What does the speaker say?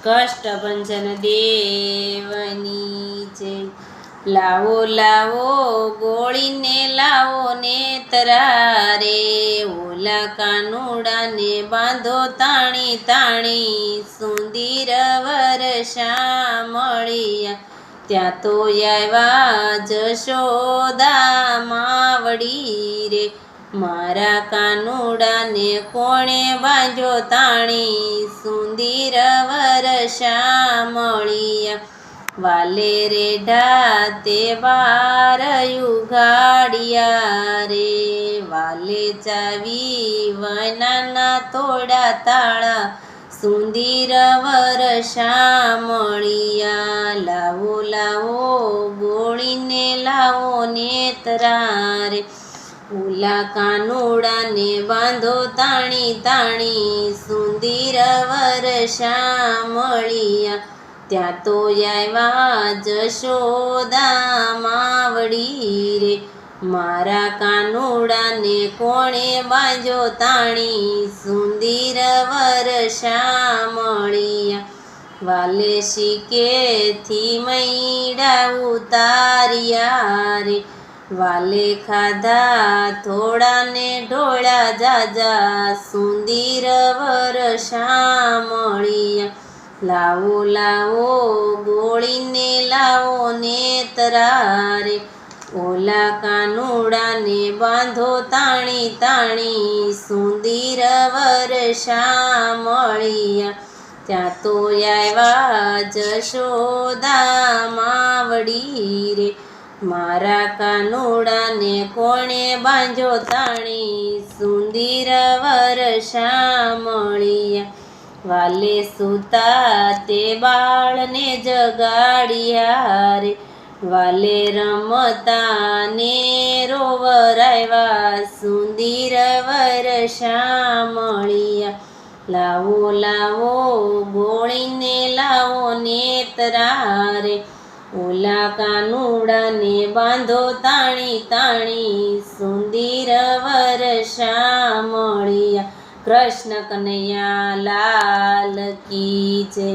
કષ્ટભંજન દેવની જય। લાવો લાવો ગોળીને લાવો નેતરા રે, ઓલા કાનુડાને બાંધો તાણી તાણી, સુંદર વરસા મળ્યા ત્યાં તો આવ્યા જશોદા માવડી રે, મારા કાનુડાને કોણે બાંધ્યો તાણી, સુંદર વરસા મળ્યા વાલે રે ઢાતે બાર યુગાડિયા રે, વાલે ચાવી વનાના તોડા તાળા, સુંદર વરસા મળ્યા। લાવો લાવો ગોળીને લાવો નેતરા રે, ઓલા કાનુડાને બાંધો તાણી તાણી, સુંદર વરસા મળ્યા ત્યાં તો આવ્યા જશોદા માવડી રે, મારા કાનુડાને કોણે બાંધ્યો તાણી, સુંદર વરસા મળ્યા વાલે શીકેથી મૈડા ઉતાર્યા રે, વાલે ખાધા થોડા ને ઢોળા જાજા, સુંદર વરસા મળ્યા। લાવો લાવો ગોળીને લાવો નેતરા રે, ઓલા કાનુડાને બાંધો તાણી તાણી, સુંદર વરસા મળ્યા ત્યાં તો આવ્યા જશોદા માવડી રે, મારા કાનુડાને કોણે બાંધ્યો તાણી, સુંદર વરસા મળ્યા વાલે સૂતા તે બાળને જગાડ્યા રે, વાલે રમતા ને રોવરાવ્યા, સુંદર વરસા મળ્યા। લાવો લાવો ગોળીને લાવો નેતરા રે, ઓલા કાનુડાને બાંધો તાણી તાણી, સુંદર વરસા મળ્યા। કૃષ્ણ કનૈયા લાલ કી જય।